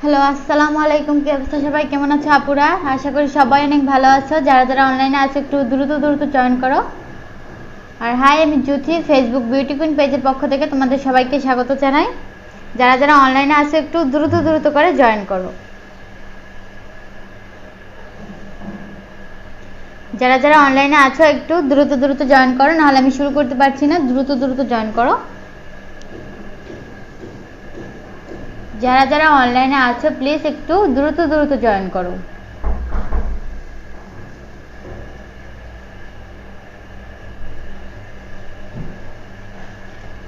Hello, আসসালামু আলাইকুম। কি অবস্থা সবাই, কেমন আছো আপুরা? আশা করি সবাই অনেক ভালো আছো। যারা যারা অনলাইনে আছো একটু দ্রুত জয়েন করো। আর হাই, আমি জ্যোতি, ফেসবুক বিউটি কুইন পেজের পক্ষ থেকে তোমাদের সবাইকে স্বাগত জানাই। যারা যারা অনলাইনে আছো একটু দ্রুত করে জয়েন করো। যারা যারা অনলাইনে আছো একটু দ্রুত জয়েন করো, নাহলে আমি শুরু করতে পারছি না। দ্রুত জয়েন করো। যারা যারা অনলাইনে আছো প্লিজ একটু দ্রুত জয়েন করো।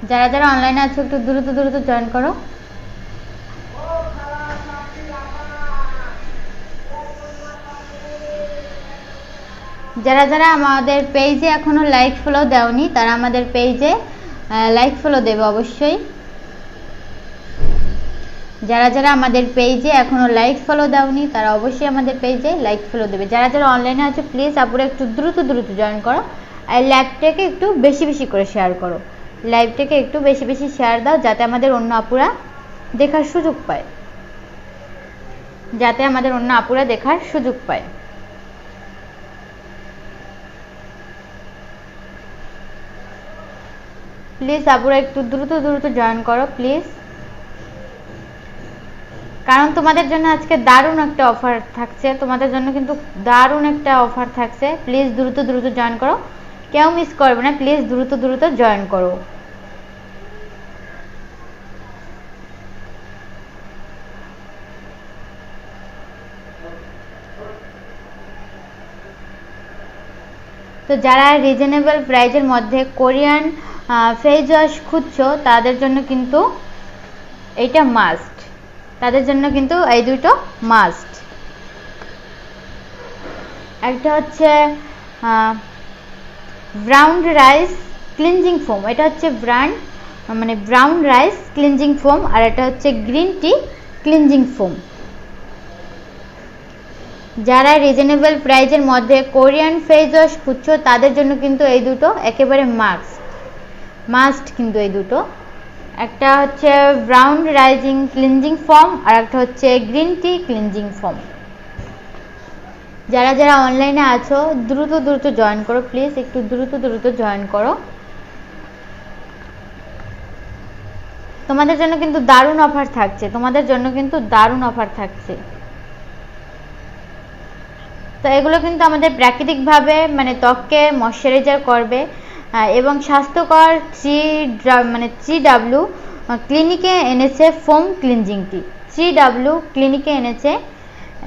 যারা যারা অনলাইনে আছো একটু দ্রুত জয়েন করো। যারা যারা আমাদের পেজে এখনো লাইক ফলো দাওনি তারা আমাদের পেজে লাইক ফলো দেবে অবশ্যই। যারা যারা আমাদের পেজে এখনো লাইক ফলো দাওনি তারা অবশ্যই আমাদের পেজে লাইক ফলো দেবে। যারা যারা অনলাইনে আছে প্লিজ আপুরা একটু দ্রুত জয়েন করো। আর লাইভটাকে একটু বেশি করে শেয়ার করো। লাইভটাকে একটু বেশি শেয়ার দাও, যাতে আমাদের অন্য আপুরা দেখার সুযোগ পায়। প্লিজ আপুরা একটু দ্রুত জয়েন করো প্লিজ, কারণ তোমাদের জন্য আজকে দারুণ একটা অফার থাকছে। তোমাদের জন্য কিন্তু দারুণ একটা অফার থাকছে। প্লিজ দ্রুত জয়েন করো, কেউ মিস করবে না। প্লিজ দ্রুত জয়েন করো। তো যারা রিজনেবল প্রাইজের মধ্যে কোরিয়ান ফেস ওয়াশ খুঁজছো তাদের জন্য কিন্তু এইটা মাস্ট। তাদের জন্য কিন্তু এই দুটো মাস্ট। একটা হচ্ছে ব্রাউন রাইস ক্লিনজিং ফোম, এটা হচ্ছে ব্রাউন রাইস ক্লিনজিং ফোম, আর এটা হচ্ছে গ্রিন টি ক্লিনজিং ফোম। যারা রিজনেবল প্রাইজের মধ্যে কোরিয়ান ফেস ওয়াশ খুঁজছো তাদের জন্য কিন্তু এই দুটো একেবারে মাস্ট কিন্তু এই দুটো। একটা হচ্ছে ব্রাউন রাইজিং ক্লিনজিং ফোম আর একটা হচ্ছে গ্রিন টি ক্লিনজিং ফোম। যারা যারা অনলাইনে আছো দ্রুত জয়েন করো প্লিজ, একটু দ্রুত জয়েন করো। তোমাদের জন্য কিন্তু দারুণ অফার থাকছে। তো এগুলো কিন্তু আমাদের প্রাকৃতিকভাবে ত্বককে ময়শ্চারাইজার করবে এবং স্বাস্থ্যকর 3W ক্লিনিকে এনেছে ফোম ক্লিনজিং টি। 3W ক্লিনিকে এনেছে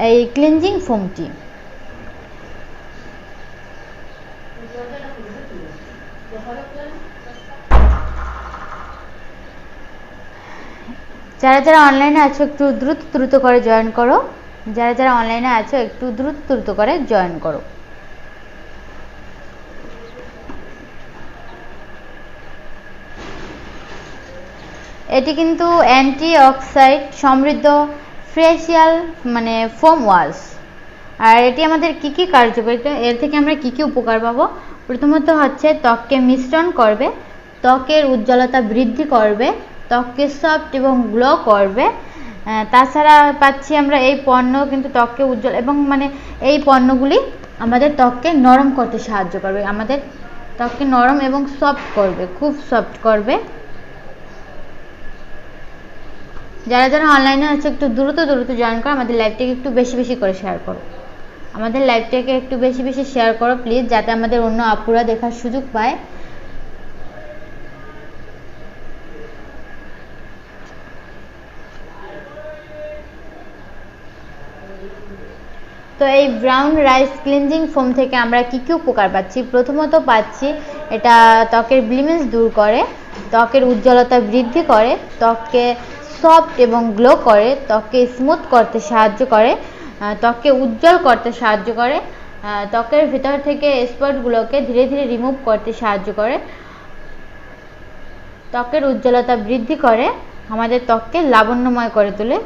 এই ক্লিনজিং ফোমটি। যারা যারা অনলাইনে আছো একটু দ্রুত করে জয়েন করো। যারা যারা অনলাইনে আছো একটু দ্রুত করে জয়েন করো। এটি কিন্তু অ্যান্টি অক্সাইড সমৃদ্ধ ফেসিয়াল ফোম ওয়াশ। আর এটি আমাদের কি কার্যকারিতা, এর থেকে আমরা কি উপকার পাবো? প্রথমত হচ্ছে ত্বককে মিশ্রণ করবে, ত্বকের উজ্জ্বলতা বৃদ্ধি করবে, ত্বককে সফট এবং গ্লো করবে। তাছাড়া পাচ্ছি আমরা এই পণ্য কিন্তু ত্বককে উজ্জ্বল এবং এই পণ্যগুলি আমাদের ত্বককে নরম করতে সাহায্য করবে। আমাদের ত্বককে নরম এবং সফট করবে, খুব সফট করবে। যারা যারা অনলাইনে আছে একটু দ্রুত জয়েন করো। আমাদের লাইভটাকে একটু বেশি করে শেয়ার করো। আমাদের লাইভটাকে একটু বেশি শেয়ার করো প্লিজ, যাতে আমাদের অন্য আপুরা দেখার সুযোগ পায়। তো এই ব্রাউন রাইস ক্লিনজিং ফোম থেকে আমরা কি উপকার পাচ্ছি? প্রথমত পাচ্ছি এটা ত্বকের ব্লিমিশ দূর করে, ত্বকের উজ্জ্বলতা বৃদ্ধি করে, ত্বককে সফট এবং গ্লো করে, ত্বককে স্মুথ করতে সাহায্য করে, ত্বককে উজ্জ্বল করতে সাহায্য করে, ত্বকের ভিতর থেকে স্পটগুলোকে ধীরে রিমুভ করতে সাহায্য করে, ত্বকের উজ্জ্বলতা বৃদ্ধি করে, আমাদের ত্বককে লাবণ্যময় করে তোলে,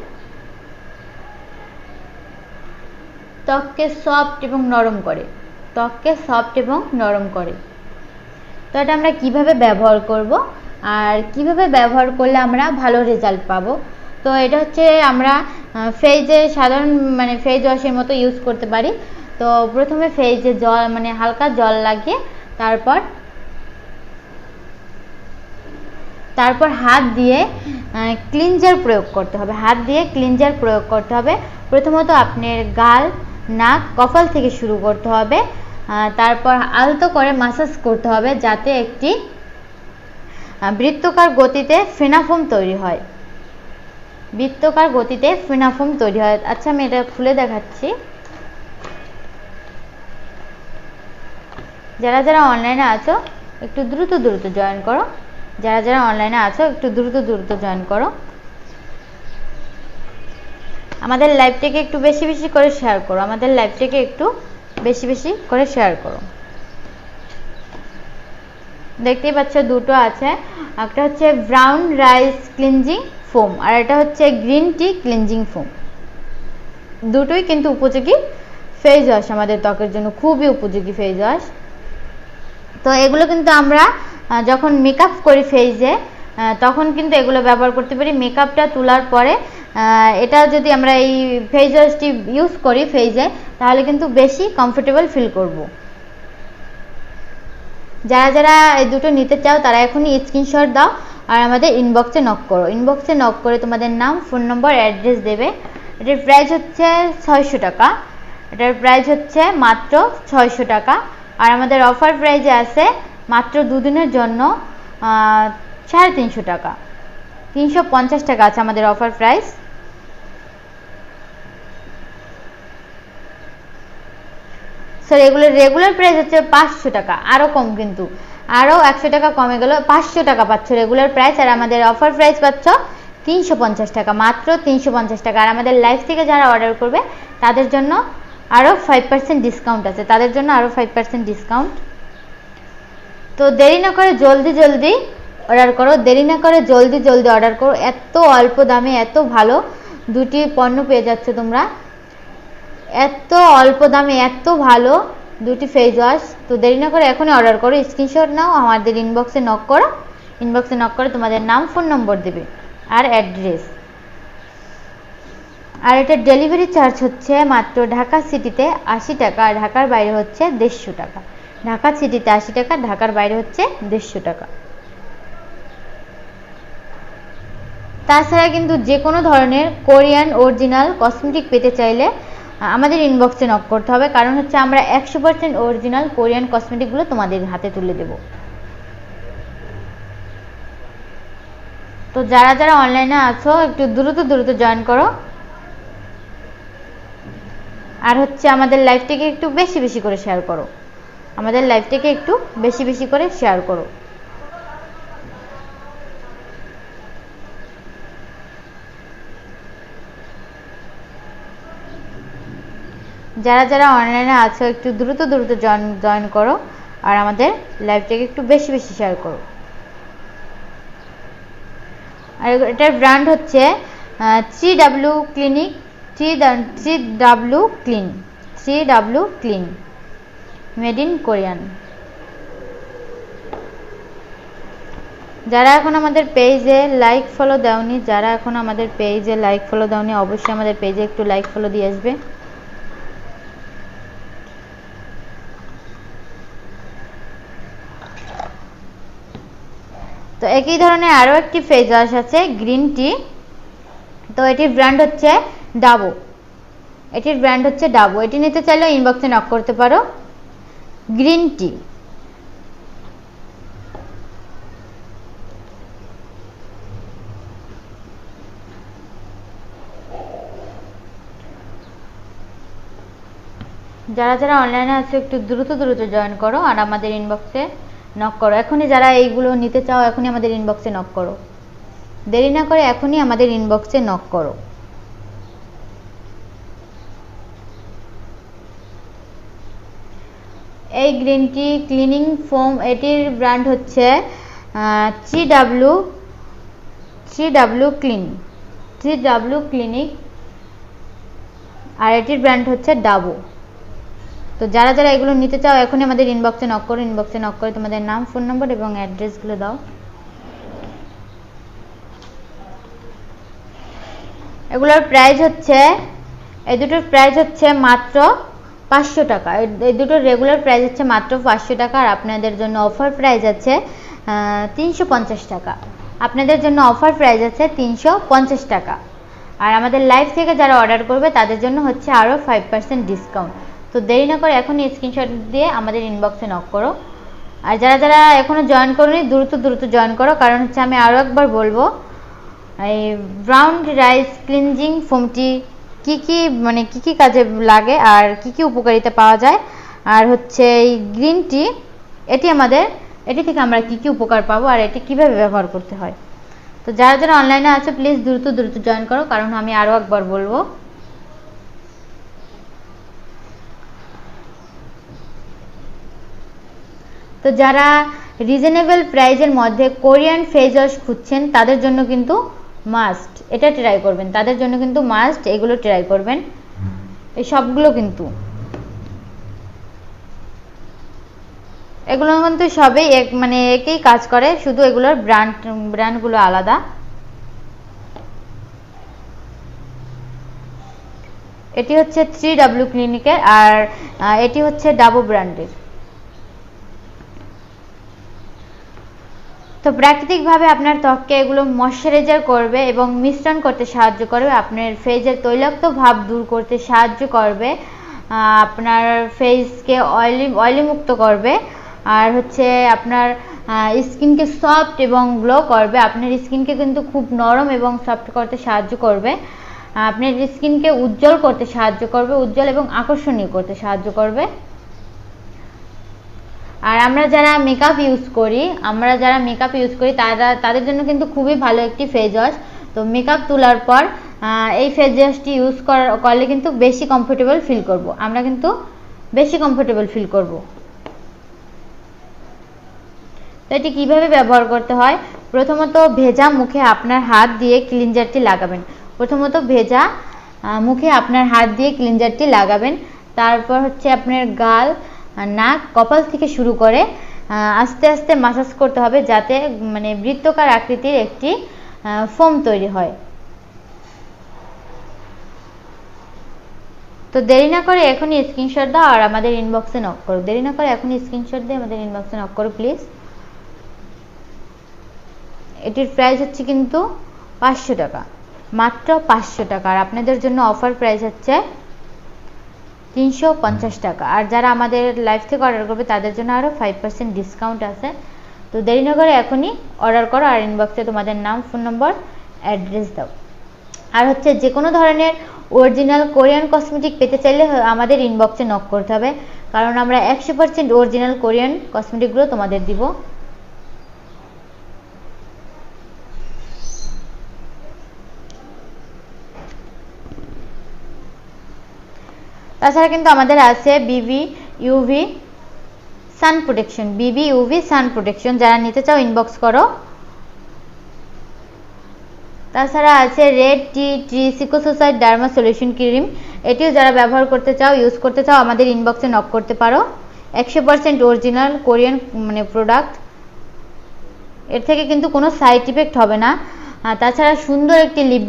ত্বককে সফট এবং নরম করে। তো এটা আমরা কিভাবে ব্যবহার করব আর কিভাবে ব্যবহার করলে আমরা ভালো রেজাল্ট পাবো? তো এটা হচ্ছে আমরা ফেজে সাধারণ মানে ফেজ ওয়াশের মতো ইউজ করতে পারি। তো প্রথমে ফেজে জল মানে হালকা জল লাগিয়ে তারপর হাত দিয়ে ক্লিনজার প্রয়োগ করতে হবে। হাত দিয়ে ক্লিনজার প্রয়োগ করতে হবে। প্রথমত আপনার গাল, নাক, কপাল থেকে শুরু করতে হবে। তারপর আলতো করে মাসাজ করতে হবে যাতে একটি বৃত্তাকার গতিতে ফেনাফোম তৈরি হয়। বৃত্তাকার গতিতে ফেনাফোম তৈরি হয়। আচ্ছা, আমি এটা খুলে দেখাচ্ছি। যারা যারা অনলাইনে আছো একটু দ্রুত দ্রুত জয়েন করো। যারা যারা অনলাইনে আছো একটু দ্রুত দ্রুত জয়েন করো। আমাদের লাইভটাকে একটু বেশি বেশি করে শেয়ার করো। আমাদের লাইভটাকে একটু বেশি বেশি করে শেয়ার করো। দেখতেই পাচ্ছ দুটো আছে, একটা হচ্ছে ব্রাউন রাইস ক্লিনজিং ফোম আর এটা হচ্ছে গ্রিন টি ক্লিনজিং ফোম। দুটোই কিন্তু উপযোগী ফেস ওয়াশ, আমাদের ত্বকের জন্য খুবই উপযোগী ফেস ওয়াশ। তো এগুলো কিন্তু আমরা যখন মেকআপ করি ফেসে তখন কিন্তু এগুলো ব্যবহার করতে পারি। মেকআপটা তোলার পরে এটা যদি আমরা এই ফেস ওয়াশটি ইউজ করি ফেসে তাহলে কিন্তু বেশি কমফোর্টেবল ফিল করব। যারা যারা এই দুটো নিতে চাও তারা এখনই স্ক্রিনশট দাও আর আমাদের ইনবক্সে নক করো। ইনবক্সে নক করে তোমাদের নাম, ফোন নম্বর, অ্যাড্রেস দেবে। এটার প্রাইস হচ্ছে 600 টাকা। এটার প্রাইস হচ্ছে মাত্র 600 টাকা। আর আমাদের অফার প্রাইজে আছে মাত্র দুদিনের জন্য 350 টাকা, 350 টাকা আছে আমাদের অফার প্রাইস। সরি, এগুলোর রেগুলার প্রাইস হচ্ছে 500 টাকা, আরও কম, কিন্তু আরও 100 টাকা কমে গেল, 500 টাকা পাচ্ছ রেগুলার প্রাইস। আর আমাদের অফার প্রাইস পাচ্ছ 350 টাকা, মাত্র 350 টাকা। আর আমাদের লাইভ থেকে যারা অর্ডার করবে তাদের জন্য আরও 5% ডিসকাউন্ট আছে, তাদের জন্য আরও 5% ডিসকাউন্ট। তো দেরি না করে জলদি জলদি অর্ডার করো, দেরি না করে জলদি জলদি অর্ডার করো। এত অল্প দামে এত ভালো দুটি পণ্য পেয়ে যাচ্ছ তোমরা, এত অল্প দামে এত ভালো দুটি ফেস ওয়াশ। তো দেরি না করে এখনই অর্ডার করো, স্ক্রিনশট নাও, আমাদের ইনবক্সে নক করো। ইনবক্সে নক করে তোমাদের নাম, ফোন নম্বর দেবে আর অ্যাড্রেস। আর এটা ডেলিভারি চার্জ হচ্ছে মাত্র ঢাকা সিটিতে 80 টাকা আর ঢাকার বাইরে হচ্ছে 150 টাকা। ঢাকা সিটিতে 80 টাকা, ঢাকার বাইরে হচ্ছে 150 টাকা। তাছাড়া কিন্তু যে কোনো ধরনের কোরিয়ান অরিজিনাল কসমেটিক পেতে চাইলে আমাদের ইনবক্সে নক করতে হবে, কারণ হচ্ছে আমরা 100% অরিজিনাল কোরিয়ান কসমেটিকগুলো তোমাদের হাতে তুলে দেব। তো যারা যারা অনলাইনে আছো একটু দ্রুত দ্রুত জয়েন করো। আর হচ্ছে আমাদের লাইভটাকে একটু বেশি বেশি করে শেয়ার করো। আমাদের লাইভটাকে একটু বেশি বেশি করে শেয়ার করো। যারা যারা অনলাইনে আছো একটু দ্রুত দ্রুত জয়েন করো আর আমাদের লাইভটাকে একটু বেশি বেশি শেয়ার করো। আর এটার ব্র্যান্ড হচ্ছে 3W clinic, 3W clean, made in Korean. যারা এখন আমাদের পেজে লাইক ফলো দাওনি, যারা এখন আমাদের পেজে লাইক ফলো দাওনি অবশ্যই আমাদের পেজে একটু লাইক ফলো দিয়ে আসবে। তো একই ধরনের আরও একটি ফেস ওয়াশ আছে গ্রিন টি। তো এটির ব্র্যান্ড হচ্ছে ডাবো। এটির ব্র্যান্ড হচ্ছে ডাবো। এটি নিতে চাইলে ইনবক্সে নক করতে পারো। Green tea. যারা যারা অনলাইনে আছে একটু দ্রুত দ্রুত জয়েন করো আর আমাদের ইনবক্সে নক করো। এখনই যারা এইগুলো নিতে চাও এখনই আমাদের ইনবক্সে নক করো, দেরি না করে এখনই আমাদের ইনবক্সে নক করো। এই গ্রিন টি ক্লিনিং ফোম, এটির ব্র্যান্ড হচ্ছে 3W ক্লিনিক আর এটির ব্র্যান্ড হচ্ছে ডাবো। তো যারা যারা এগুলো নিতে চাও এখনই আমাদের ইনবক্সে নক করো। ইনবক্সে নক করে তোমাদের নাম, ফোন নম্বর এবং অ্যাড্রেসগুলো দাও। এগুলোর প্রাইস হচ্ছে, এই দুটোর প্রাইস হচ্ছে মাত্র 500 টাকা। এই দুটোর রেগুলার প্রাইস হচ্ছে মাত্র 500 টাকা, আর আপনাদের জন্য অফার প্রাইস আছে 350 টাকা। আপনাদের জন্য অফার প্রাইস আছে 350 টাকা। আর আমাদের লাইভ থেকে যারা অর্ডার করবে তাদের জন্য হচ্ছে আরও 5% ডিসকাউন্ট। তো দেরি না করে এখনই স্ক্রিনশট দিয়ে আমাদের ইনবক্সে নক করো। আর যারা যারা এখনও জয়েন করোনি দ্রুত জয়েন করো, কারণ হচ্ছে আমি আরও একবার বলবো এই ব্রাউন রাইস ক্লিনজিং ফোমটি কি কি কাজে লাগে আর কি উপকারিতা পাওয়া যায়, আর হচ্ছে এই গ্রিন টি এটি থেকে আমরা কি উপকার পাবো, আর এটি কিভাবে ব্যবহার করতে হয়। তো যারা যারা অনলাইনে আছে প্লিজ দ্রুত জয়েন করো, কারণ আমি আরও একবার বলবো। তো যারা রিজনেবল প্রাইজের মধ্যে কোরিয়ান ফেস ওয়াশ খুঁজছেন তাদের জন্য কিন্তু মাস্ট এটা ট্রাই করবেন, তাদের জন্য কিন্তু মাস্ট এগুলো ট্রাই করবেন। এই সবগুলো কিন্তু এগুলো কিন্তু সবই একই কাজ করে, শুধু এগুলোর ব্র্যান্ডগুলো আলাদা। এটি হচ্ছে 3W ক্লিনিকের, আর এটি হচ্ছে ডাবো ব্র্যান্ডের। তো প্রাকৃতিকভাবে আপনার ত্বককে এগুলো ময়শ্চারাইজার করবে এবং মিশ্রণ করতে সাহায্য করবে, আপনার ফেসের তৈলাক্ত ভাব দূর করতে সাহায্য করবে, আপনার ফেসকে অয়েলি মুক্ত করবে, আর হচ্ছে আপনার স্কিনকে সফট এবং গ্লো করবে। আপনার স্কিনকে কিন্তু খুব নরম এবং সফট করতে সাহায্য করবে, আপনার স্কিনকে উজ্জ্বল করতে সাহায্য করবে, উজ্জ্বল এবং আকর্ষণীয় করতে সাহায্য করবে। আর আমরা যারা মেকআপ ইউজ করি তাদের জন্য কিন্তু খুবই ভালো একটি ফেস ওয়াশ। তো মেকআপ তোলার পর এই ফেস ওয়াশটি ইউজ করলে কিন্তু বেশি কমফোর্টেবল ফিল করব, আমরা কিন্তু বেশি কমফোর্টেবল ফিল করব। তো এটি কীভাবে ব্যবহার করতে হয়, প্রথমত ভেজা মুখে আপনার হাত দিয়ে ক্লিনজারটি লাগাবেন। তারপর হচ্ছে আপনার গাল, নাক, কপাল থেকে শুরু করে আস্তে আস্তে মাসাজ করতে হবে, যাতে বৃত্তাকার আকৃতির একটি ফোম তৈরি হয়। তো দেরি না করে এখনই স্ক্রিনশট দাও আর আমাদের ইনবক্সে নক করো, প্লিজ। এটির প্রাইস হচ্ছে কিন্তু 500 টাকা, মাত্র 500 টাকা, আর আপনাদের জন্য অফার প্রাইস হচ্ছে 350 টাকা। আর যারা আমাদের লাইভ থেকে অর্ডার করবে তাদের জন্য আরও 5% ডিসকাউন্ট আছে। তো দেরি না করে এখনই অর্ডার করো, আর ইনবক্সে তোমাদের নাম, ফোন নম্বর, অ্যাড্রেস দাও। আর হচ্ছে যে কোনো ধরনের অরিজিনাল কোরিয়ান কসমেটিক পেতে চাইলে আমাদের ইনবক্সে নক করতে হবে, কারণ আমরা 100% অরিজিনাল কোরিয়ান কসমেটিকগুলো তোমাদের দিব। তাছাড়া কিন্তু আমাদের আছে বিবি ইউভি সান প্রোটেকশন, যারা নিতে চাও ইনবক্স করো। তাছাড়া আছে রেড টি সিকোসোসাইড ডার্মা সলিউশন ক্রিম, এটিও যারা ব্যবহার করতে চাও, ইউজ করতে চাও, আমাদের ইনবক্সে নক করতে পারো। 100% অরিজিনাল কোরিয়ান প্রোডাক্ট, এর থেকে কিন্তু কোনো সাইড ইফেক্ট হবে না। তাছাড়া সুন্দর একটি লিপ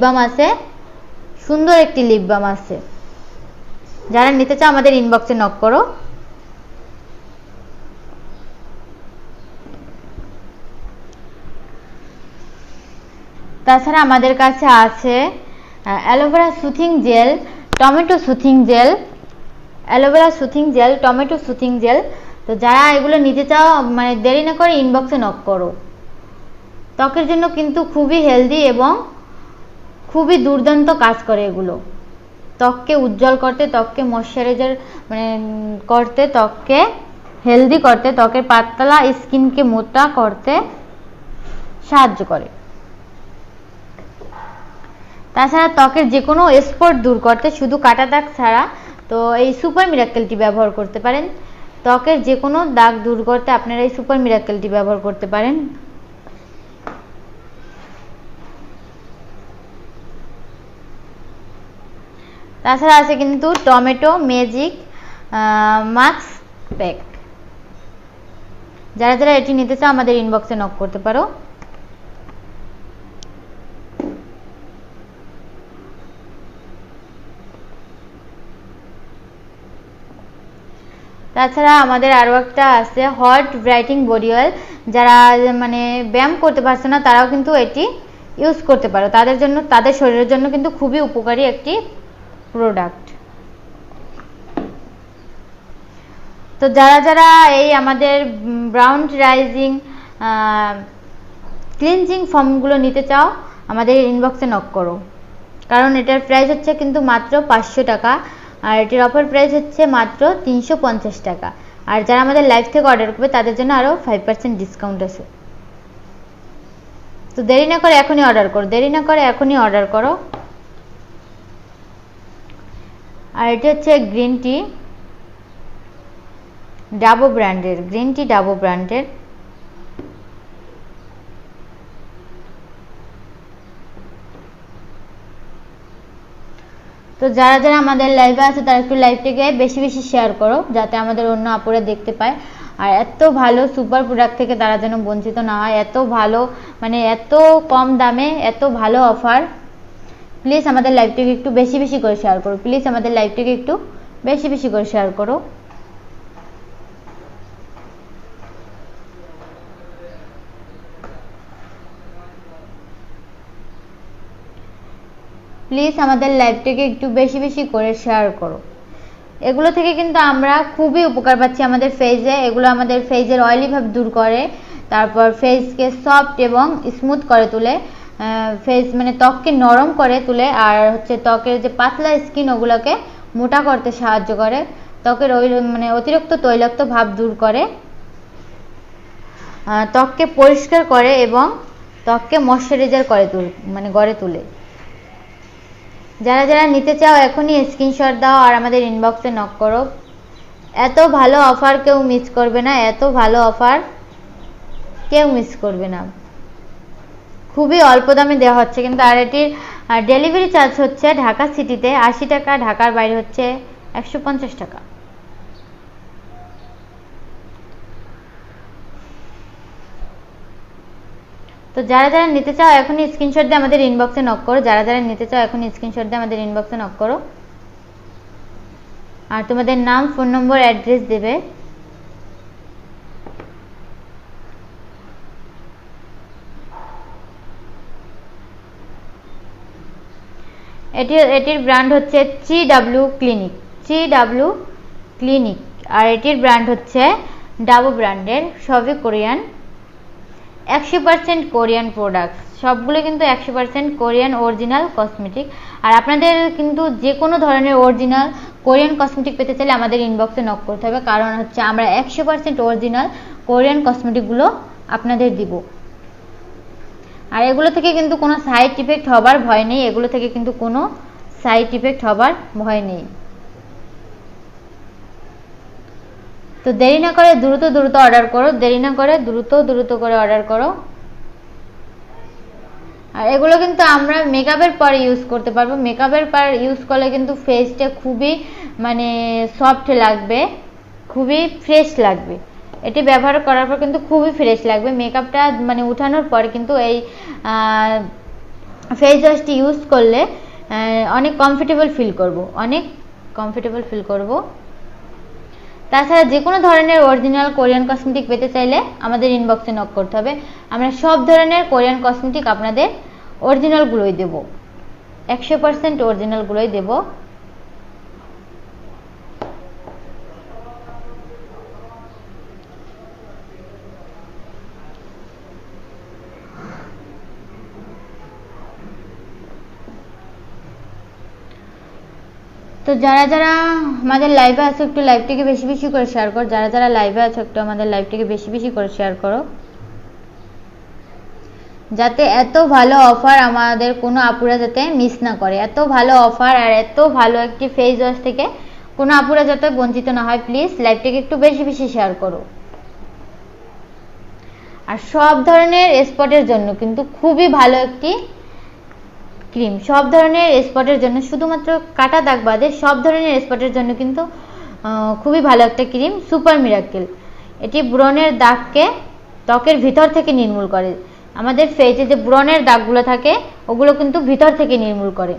বাম আছে, যারা নিতে চাও আমাদের ইনবক্সে নক করো। তাছাড়া আমাদের কাছে আছে aloe vera soothing jail, tomato soothing jail. তো যারা এগুলো নিতে চাও দেরি না করে ইনবক্সে নক করো। ত্বকের জন্য কিন্তু খুবই হেলদি এবং খুবই দুর্দান্ত কাজ করে এগুলো, ত্বককে উজ্জ্বল করতে, ত্বককে ময়শ্চারাইজার করতে, ত্বককে হেলদি করতে, ত্বকের পাতলা স্কিনকে মোটা করতে সাহায্য করে। তাছাড়া ত্বকের যে কোনো স্পট দূর করতে, শুধু কাটা দাগ ছাড়া, তো এই সুপার মিরাকেলটি ব্যবহার করতে পারেন। ত্বকের যে কোনো দাগ দূর করতে আপনারা এই সুপার মিরাকেলটি ব্যবহার করতে পারেন। তাছাড়া আছে কিন্তু টমেটো ম্যাজিক মাস্ক প্যাক, যারা যারা এটি নিতে চাও আমাদের ইনবক্সে নক করতে পারো। তাছাড়া আমাদের আরও একটা আছে হট ব্রাইটিং বডি অয়েল। যারা মানে ব্যায়াম করতে পারছে না তারাও কিন্তু এটি ইউজ করতে পারো, তাদের জন্য, তাদের শরীরের জন্য কিন্তু খুবই উপকারী একটি প্রোডাক্ট। তো যারা যারা এই আমাদের ব্রাউন রাইজিং ক্লিনজিং ফর্মগুলো নিতে চাও আমাদের ইনবক্সে নক করো, কারণ এটার প্রাইস হচ্ছে কিন্তু মাত্র 500 টাকা, আর এটির অফার প্রাইস হচ্ছে মাত্র 350 টাকা। আর যারা আমাদের লাইভ থেকে অর্ডার করবে তাদের জন্য আরও 5% ডিসকাউন্ট আছে। তো দেরি না করে এখনই অর্ডার করো, দেরি না করে এখনই অর্ডার করো। আর এটি হচ্ছে গ্রিন টি ডাবো ব্র্যান্ডের, গ্রিন টি ডাবো ব্র্যান্ডের। তো যারা যারা আমাদের লাইভে আছে তারা একটু লাইভটিকে বেশি বেশি শেয়ার করো, যাতে আমাদের অন্য আপুরা দেখতে পায়। আর এত ভালো সুপার প্রোডাক্ট থেকে তারা যেন বঞ্চিত না হয়, এত ভালো মানে এত কম দামে এত ভালো অফার। প্লিজ আমাদের লাইভটিকে একটু বেশি বেশি করে শেয়ার করো, প্লিজ আমাদের লাইভটিকে একটু বেশি বেশি করে শেয়ার করো। প্লিজ আমাদের লাইভটিকে একটু বেশি বেশি করে শেয়ার করো। এগুলো থেকে কিন্তু আমরা খুবই উপকার পাচ্ছি আমাদের ফেসে। এগুলো আমাদের ফেসের অয়েলি ভাব দূর করে, তারপর ফেসকে সফট এবং স্মুথ করে তোলে, ফেস মানে ত্বককে নরম করে তোলে, আর হচ্ছে ত্বকের যে পাতলা স্কিন ওগুলোকে মোটা করতে সাহায্য করে, ত্বকের ওই মানে অতিরিক্ত তৈলাক্ত ভাব দূর করে, ত্বককে পরিষ্কার করে এবং ত্বককে ময়শ্চারাইজার করে গড়ে তোলে। যারা যারা নিতে চাও এখনই স্ক্রিনশট দাও আর আমাদের ইনবক্সে নক করো। এত ভালো অফার কেউ মিস করবে না, এত ভালো অফার কেউ মিস করবে না। খুবই অল্প দামে দেওয়া হচ্ছে কিন্তু। আর এটির ডেলিভারি চার্জ হচ্ছে ঢাকা সিটিতে 80 টাকা, ঢাকার বাইরে হচ্ছে 150 টাকা। তো যারা যারা নিতে চাও এখনই স্ক্রিনশট দিয়ে আমাদের ইনবক্সে নক করো, যারা যারা নিতে চাও এখনই স্ক্রিনশট দিয়ে আমাদের ইনবক্সে নক করো, আর তোমাদের নাম, ফোন নম্বর, অ্যাড্রেস দেবে। এটির ব্র্যান্ড হচ্ছে CW ক্লিনিক, CW ক্লিনিক। আর এটির ব্র্যান্ড হচ্ছে ডাবো ব্র্যান্ডের, সবই কোরিয়ান, 100% কোরিয়ান প্রোডাক্ট, সবগুলো কিন্তু 100% কোরিয়ান অরিজিনাল কসমেটিক। আর আপনাদের কিন্তু যে কোনো ধরনের অরিজিনাল কোরিয়ান কসমেটিক পেতে চাইলে আমাদের ইনবক্সে নক করতে হবে, কারণ হচ্ছে আমরা 100% অরিজিনাল কোরিয়ান কসমেটিকগুলো আপনাদের দিব। আর এগুলো থেকে কিন্তু কোনো সাইড ইফেক্ট হবার ভয় নেই, এগুলো থেকে কিন্তু কোনো সাইড ইফেক্ট হবার ভয় নেই। তো দেরি না করে দ্রুত দ্রুত অর্ডার করো, দেরি না করে দ্রুত দ্রুত করে অর্ডার করো। আর এগুলো কিন্তু আমরা মেকআপের পর ইউজ করতে পারবো, মেকআপের পর ইউজ করলে কিন্তু ফেসটা খুবই মানে সফট লাগবে, খুবই ফ্রেশ লাগবে। এটি ব্যবহার করার পর কিন্তু খুবই ফ্রেশ লাগবে। মেকআপটা মানে উঠানোর পর কিন্তু এই ফেস ওয়াশটি ইউজ করলে অনেক কমফোর্টেবল ফিল করব, অনেক কমফোর্টেবল ফিল করব। তাছাড়া যে কোনো ধরনের অরিজিনাল কোরিয়ান কসমেটিক পেতে চাইলে আমাদের ইনবক্সে নক করতে হবে। আমরা সব ধরনের কোরিয়ান কসমেটিক আপনাদের অরিজিনালগুলোই দেব, 100% অরিজিনালগুলোই দেব। তো যারা যারা আমাদের লাইভে আছো একটু লাইভটিকে বেশি বেশি করে শেয়ার করো, যারা যারা লাইভে আছো একটু আমাদের লাইভটিকে বেশি বেশি করে শেয়ার করো, যাতে এত ভালো অফার আমাদের কোনো আপুরা যাতে মিস না করে। এত ভালো অফার আর এত ভালো একটি ফেস ওয়াশ থেকে কোনো আপুরা যাতে বঞ্চিত না হয়। প্লিজ লাইভটিকে একটু বেশি বেশি শেয়ার করো। আর সব ধরনের স্পটের জন্য কিন্তু খুবই ভালো একটি ক্রিম, সব ধরনের স্পটের জন্য, শুধুমাত্র কাটা দাগ বাদে সব ধরনের স্পটের জন্য কিন্তু খুবই ভালো একটা ক্রিম, সুপার মিরাকেল। এটি ব্রণের দাগকে ত্বকের ভিতর থেকে নির্মূল করে। আমাদের ফেসে যে ব্রণের দাগগুলো থাকে ওগুলো কিন্তু ভিতর থেকে নির্মূল করে।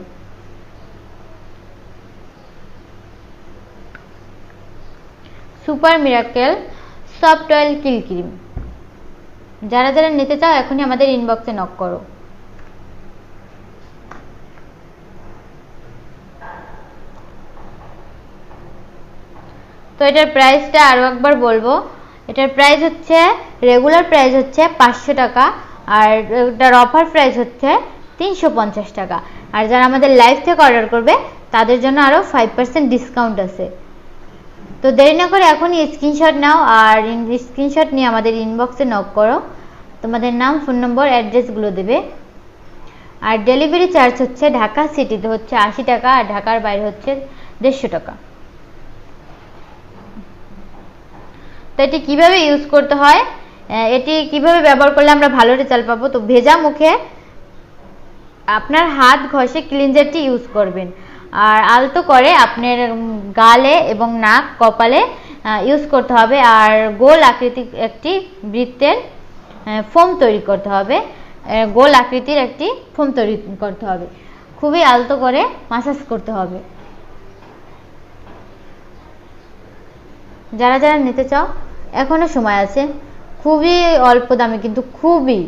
সুপার মিরাকেল সফট অয়েল কিল ক্রিম। যারা যারা নিতে চাও এখনই আমাদের ইনবক্সে নক করো। তো এটার প্রাইসটা আরও একবার বলবো, এটার প্রাইস হচ্ছে রেগুলার প্রাইস হচ্ছে 500 টাকা, আর এটার অফার প্রাইস হচ্ছে 350 টাকা। আর যারা আমাদের লাইভ থেকে অর্ডার করবে তাদের জন্য আরও 5% ডিসকাউন্ট আছে। তো দেরি না করে এখনই স্ক্রিনশট নাও, আর স্ক্রিনশট নিয়ে আমাদের ইনবক্সে নক করো। তোমাদের নাম, ফোন নম্বর, অ্যাড্রেসগুলো দেবে। আর ডেলিভারি চার্জ হচ্ছে ঢাকা সিটিতে হচ্ছে 80 টাকা, আর ঢাকার বাইরে হচ্ছে 150 টাকা। তো এটি কীভাবে ইউজ করতে হয়, এটি কিভাবে ব্যবহার করলে আমরা ভালো রেজাল্ট পাবো, তো ভেজা মুখে আপনার হাত ঘষে ক্লিনজারটি ইউজ করবেন, আর আলতো করে আপনার গালে এবং নাক, কপালে ইউজ করতে হবে। আর গোল আকৃতির একটি বৃত্তের ফোম তৈরি করতে হবে, গোল আকৃতির একটি ফোম তৈরি করতে হবে, খুবই আলতো করে মাসাজ করতে হবে। যারা যারা নিতে চাও এখনো সময় আছে, খুবই অল্প দামে, কিন্তু খুবই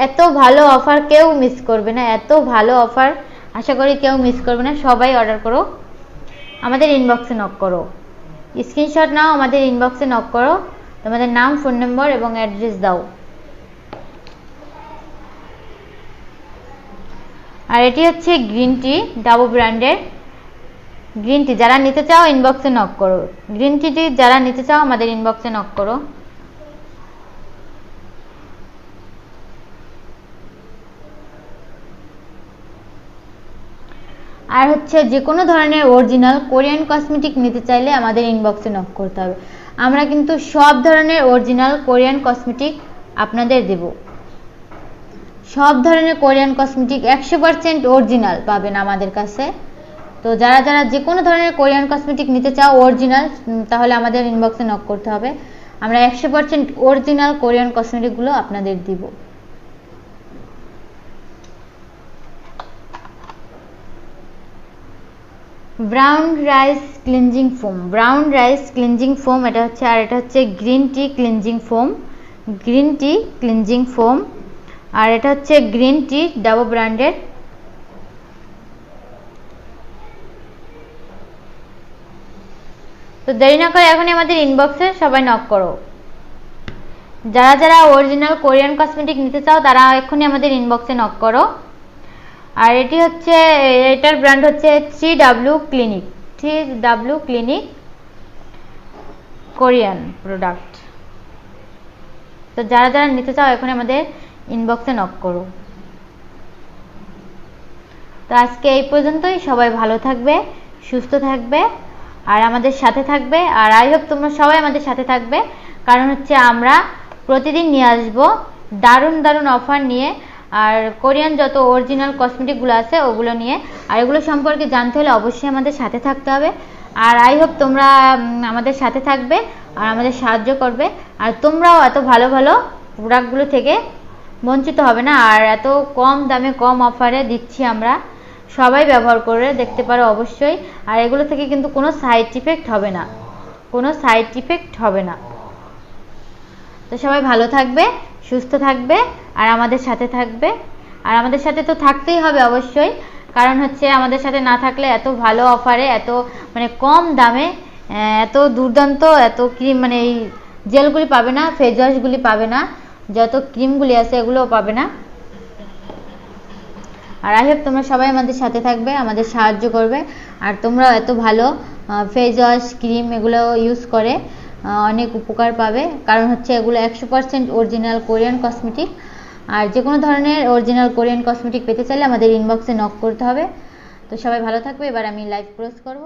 এত ভালো অফার কেউ মিস করবে না, এত ভালো অফার আশা করি কেউ মিস করবে না। সবাই অর্ডার করো, আমাদের ইনবক্সে নক করো, স্ক্রিনশট নাও, আমাদের ইনবক্সে নক করো, তোমাদের নাম, ফোন নম্বর এবং অ্যাড্রেস দাও। আর এটি হচ্ছে গ্রিন টি, ডাবো ব্র্যান্ডের গ্রিন টি। যারা নিতে চাও ইনবক্সে নক করো, গ্রিন টি যারা নিতে চাও আমাদের ইনবক্সে নক করো। আর হচ্ছে যে কোনো ধরনের অরিজিনাল কোরিয়ান কসমেটিক নিতে চাইলে আমাদের ইনবক্সে নক করতে হবে। আমরা কিন্তু সব ধরনের অরিজিনাল কোরিয়ান কসমেটিক আপনাদের দেব, সব ধরনের কোরিয়ান কসমেটিক 100% অরিজিনাল পাবেন আমাদের কাছে। তো যারা যারা যে কোনো ধরনের কোরিয়ান কসমেটিক নিতে চাও অরিজিনাল, তাহলে আমাদের ইনবক্সে নক করতে হবে, আমরা 100% অরিজিনাল কোরিয়ান কসমেটিকগুলো আপনাদের দিব। Brown rice cleansing foam, brown rice cleansing foam এটা হচ্ছে, আর এটা হচ্ছে green tea cleansing foam, green tea cleansing foam. আর এটা হচ্ছে গ্রিন টি ডাবো ব্র্যান্ডের। তো দেরি না করে এখনই আমাদের ইনবক্সে সবাই নক করো। যারা যারা অরিজিনাল কোরিয়ান কসমেটিক নিতে চাও তারা এখনই আমাদের ইনবক্সে নক করো। আর এটি হচ্ছে, এটার ব্র্যান্ড হচ্ছে 3W clinic, 3W clinic Korean product. তো যারা যারা নিতে চাও এখন আমাদের ইনবক্সে নক করো। তো আজকে এই পর্যন্তই, সবাই ভালো থাকবে, সুস্থ থাকবে, আর আমাদের সাথে থাকবে। আর আই হোপ তোমরা সবাই আমাদের সাথে থাকবে, কারণ হচ্ছে আমরা প্রতিদিন নিয়ে আসবো দারুণ দারুণ অফার নিয়ে, আর কোরিয়ান যত অরিজিনাল কসমেটিকগুলো আছে ওগুলো নিয়ে। আর এগুলো সম্পর্কে জানতে হলে অবশ্যই আমাদের সাথে থাকতে হবে। আর আই হোপ তোমরা আমাদের সাথে থাকবে আর আমাদের সাহায্য করবে, আর তোমরাও এত ভালো ভালো প্রোডাক্টগুলো থেকে বঞ্চিত হবে না। আর এত কম দামে কম অফারে দিচ্ছি আমরা, সবাই ব্যবহার করে দেখতে পারো অবশ্যই। আর এগুলো থেকে কিন্তু কোনো সাইড ইফেক্ট হবে না, কোনো সাইড ইফেক্ট হবে না। তো সবাই ভালো থাকবে, সুস্থ থাকবে, আর আমাদের সাথে থাকবে। আর আমাদের সাথে তো থাকতেই হবে অবশ্যই, কারণ হচ্ছে আমাদের সাথে না থাকলে এত ভালো অফারে, এত মানে কম দামে, এত দুর্দান্ত, এত ক্রিম, মানে এই জেলগুলি পাবে না, ফেস ওয়াশগুলি পাবে না, যত ক্রিমগুলি আছে এগুলোও পাবে না। আর আই হোপ তোমরা সবাই আমাদের সাথে থাকবে, আমাদের সাহায্য করবে। আর তোমরা এত ভালো ফেস ওয়াশ, ক্রিম এগুলো ইউজ করে অনেক উপকার পাবে, কারণ হচ্ছে এগুলো 100% অরিজিনাল কোরিয়ান কসমেটিক। আর যে কোনো ধরনের অরিজিনাল কোরিয়ান কসমেটিক পেতে চাইলে আমাদের ইনবক্সে নক করতে হবে। তো সবাই ভালো থাকবে। এবার আমি লাইভ ক্লোজ করব।